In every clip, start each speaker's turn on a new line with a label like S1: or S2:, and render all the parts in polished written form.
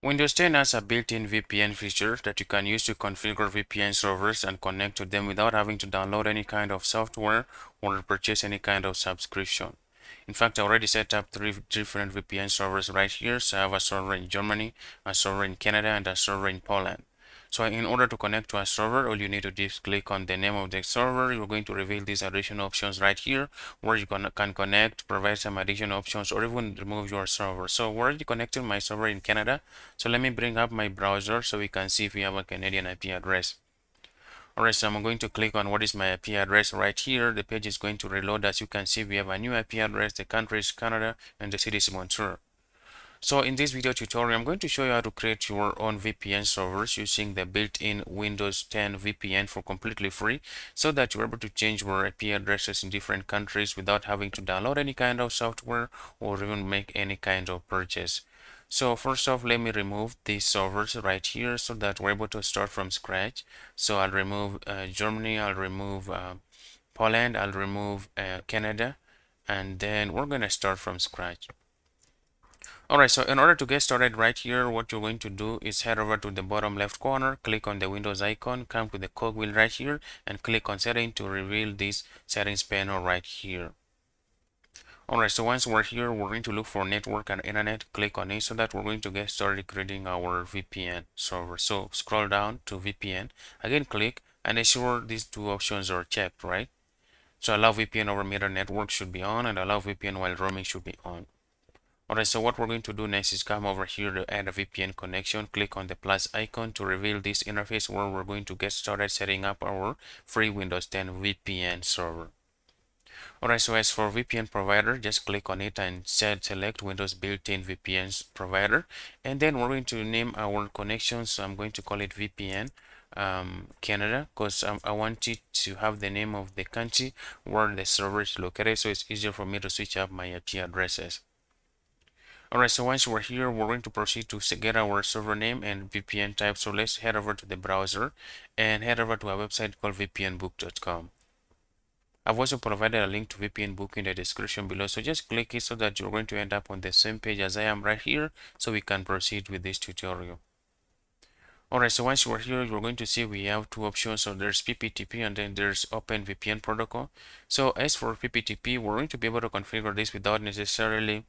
S1: Windows 10 has a built-in VPN feature that you can use to configure VPN servers and connect to them without having to download any kind of software or purchase any kind of subscription. In fact, I already set up 3 different VPN servers right here. So I have a server in Germany, a server in Canada, and a server in Poland. So in order to connect to a server, all you need to do is click on the name of the server. You're going to reveal these additional options right here where you can connect, provide some additional options, or even remove your server. So we're already connecting my server in Canada. So let me bring up my browser so we can see if we have a Canadian IP address. Alright, so I'm going to click on what is my IP address right here. The page is going to reload. As you can see, we have a new IP address. The country is Canada and the city is Montreal. So in this video tutorial, I'm going to show you how to create your own VPN servers using the built-in Windows 10 VPN for completely free so that you're able to change your IP addresses in different countries without having to download any kind of software or even make any kind of purchase. So first off, let me remove these servers right here so that we're able to start from scratch. So I'll remove Germany, I'll remove Poland, I'll remove Canada, and then we're going to start from scratch. Alright, so in order to get started right here, what you're going to do is head over to the bottom left corner, click on the Windows icon, come to the cogwheel right here, and click on setting to reveal this settings panel right here. Alright, so once we're here, we're going to look for network and internet, click on it so that we're going to get started creating our VPN server. So scroll down to VPN, again click, and ensure these two options are checked, right? So allow VPN over meter network should be on, and allow VPN while roaming should be on. Alright, so what we're going to do next is come over here to add a VPN connection. Click on the plus icon to reveal this interface where we're going to get started setting up our free Windows 10 VPN server. Alright, so as for VPN provider, just click on it and select Windows built-in VPN provider. And then we're going to name our connection. So I'm going to call it VPN Canada because I want it to have the name of the country where the server is located. So it's easier for me to switch up my IP addresses. Alright, so once we're here, we're going to proceed to get our server name and VPN type. So let's head over to the browser and head over to our website called vpnbook.com. I've also provided a link to VPN Book in the description below, so just click it so that you're going to end up on the same page as I am right here, so we can proceed with this tutorial. Alright, so once you're here, you're going to see we have two options. So there's PPTP and then there's OpenVPN protocol. So as for PPTP, we're going to be able to configure this without necessarily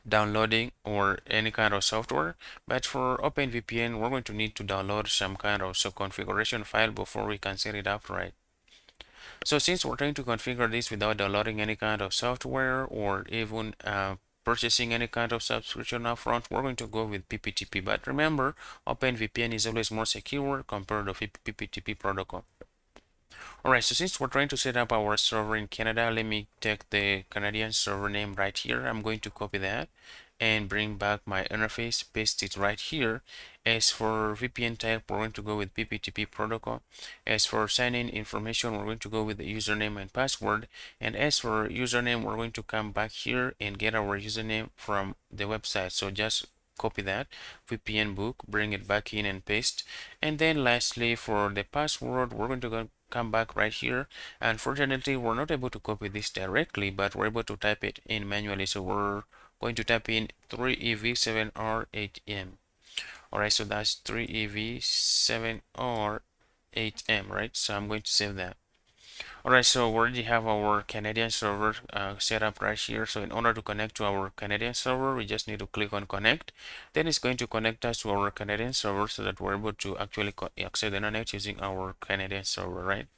S1: downloading or any kind of software, but for OpenVPN we're going to need to download some kind of configuration file before we can set it up right. So since we're trying to configure this without downloading any kind of software or even purchasing any kind of subscription upfront, we're going to go with PPTP. But remember, OpenVPN is always more secure compared to PPTP protocol. Alright, so since we're trying to set up our server in Canada, let me take the Canadian server name right here. I'm going to copy that and bring back my interface, paste it right here. As for VPN type, we're going to go with PPTP protocol. As for sign-in information, we're going to go with the username and password. And as for username, we're going to come back here and get our username from the website. So just copy that VPN book, bring it back in and paste. And then lastly, for the password, we're going to come back right here. Unfortunately, we're not able to copy this directly, but we're able to type it in manually. So we're going to type in 3EV7R8M. Alright, so that's 3EV7R8M, right? So I'm going to save that. Alright, so we already have our Canadian server set up right here. So in order to connect to our Canadian server, we just need to click on connect. Then it's going to connect us to our Canadian server so that we're able to actually access the internet using our Canadian server, right?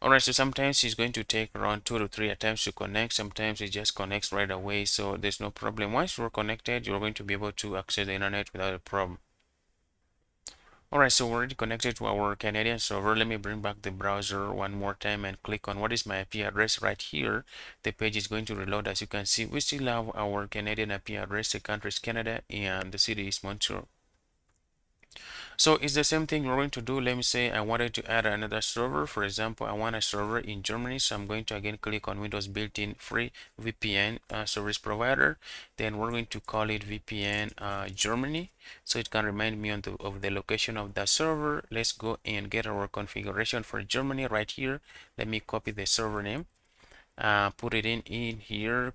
S1: Alright, so sometimes it's going to take around 2 to 3 attempts to connect. Sometimes it just connects right away, so there's no problem. Once you're connected, you're going to be able to access the internet without a problem. Alright, so we're already connected to our Canadian server. Let me bring back the browser one more time and click on what is my IP address right here. The page is going to reload. As you can see, we still have our Canadian IP address. The country is Canada and the city is Montreal. So it's the same thing we're going to do. Let me say I wanted to add another server. For example, I want a server in Germany. So I'm going to again click on Windows built-in free VPN service provider. Then we're going to call it VPN Germany. So it can remind me of the location of the server. Let's go and get our configuration for Germany right here. Let me copy the server name. Put it in here.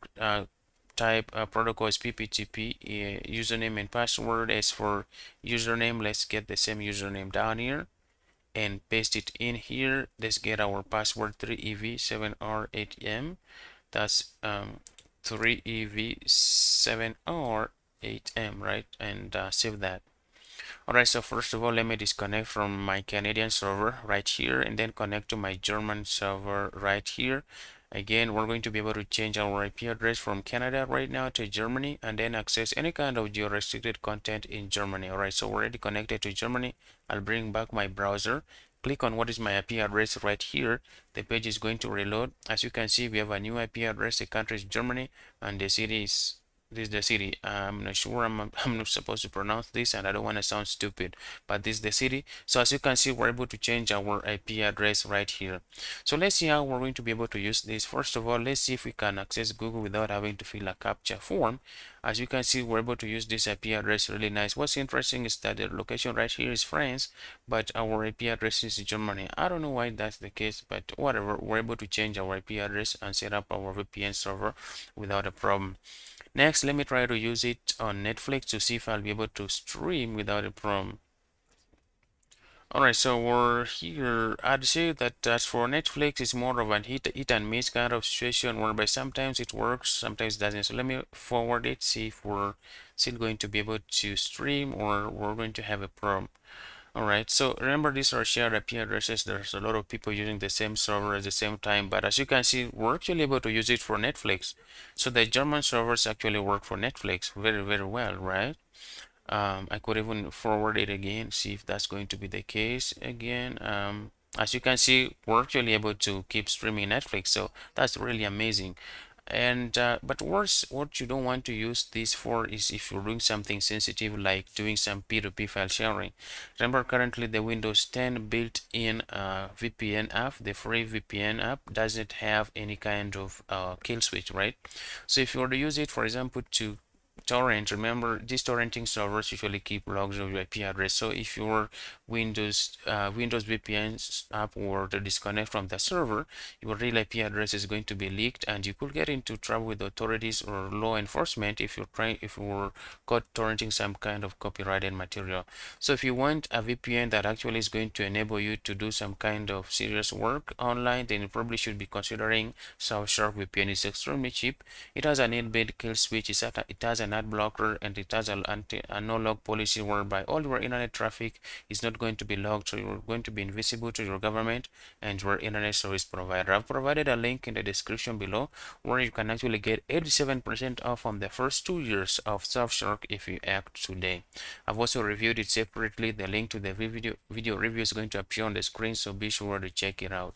S1: type protocol is PPTP. Username and password is for username. Let's get the same username down here and paste it in here. Let's get our password 3EV7R8M. That's 3EV7R8M, right? And save that. Alright, so first of all, let me disconnect from my Canadian server right here and then connect to my German server right here. Again, we're going to be able to change our IP address from Canada right now to Germany and then access any kind of geo-restricted content in Germany. Alright, so we're already connected to Germany. I'll bring back my browser. Click on what is my IP address right here. The page is going to reload. As you can see, we have a new IP address. The country is Germany and the city is this is the city. I'm not sure I'm not supposed to pronounce this and I don't want to sound stupid, but this is the city. So as you can see, we're able to change our IP address right here. So let's see how we're going to be able to use this. First of all, let's see if we can access Google without having to fill a captcha form. As you can see, we're able to use this IP address really nice. What's interesting is that the location right here is France, but our IP address is Germany. I don't know why that's the case, but whatever. We're able to change our IP address and set up our VPN server without a problem. Next, let me try to use it on Netflix to see if I'll be able to stream without a problem. Alright, so we're here. I'd say that as for Netflix, it's more of an hit and miss kind of situation whereby sometimes it works, sometimes it doesn't. So let me forward it, see if we're still going to be able to stream or we're going to have a problem. Alright, so remember these are shared IP addresses. There's a lot of people using the same server at the same time, but as you can see, we're actually able to use it for Netflix. So the German servers actually work for Netflix very, very well, right? I could even forward it again, see if that's going to be the case again. As you can see, we're actually able to keep streaming Netflix, so that's really amazing. And but worse, what you don't want to use this for is if you're doing something sensitive like doing some P2P file sharing. Remember, currently the Windows 10 built-in VPN app, the free VPN app, doesn't have any kind of kill switch, right? So if you were to use it, for example, to torrent, remember these torrenting servers usually keep logs of your IP address. So if your Windows VPN app were to disconnect from the server, your real IP address is going to be leaked, and you could get into trouble with authorities or law enforcement if you were caught torrenting some kind of copyrighted material. So if you want a VPN that actually is going to enable you to do some kind of serious work online, then you probably should be considering Surfshark VPN. It's extremely cheap. It has an inbuilt kill switch. It has an ad blocker, and it has a no log policy whereby all your internet traffic is not going to be logged, so you're going to be invisible to your government and your internet service provider. I've provided a link in the description below where you can actually get 87% off on the first 2 years of Surfshark if you act today. I've also reviewed it separately. The link to the video review is going to appear on the screen, so be sure to check it out.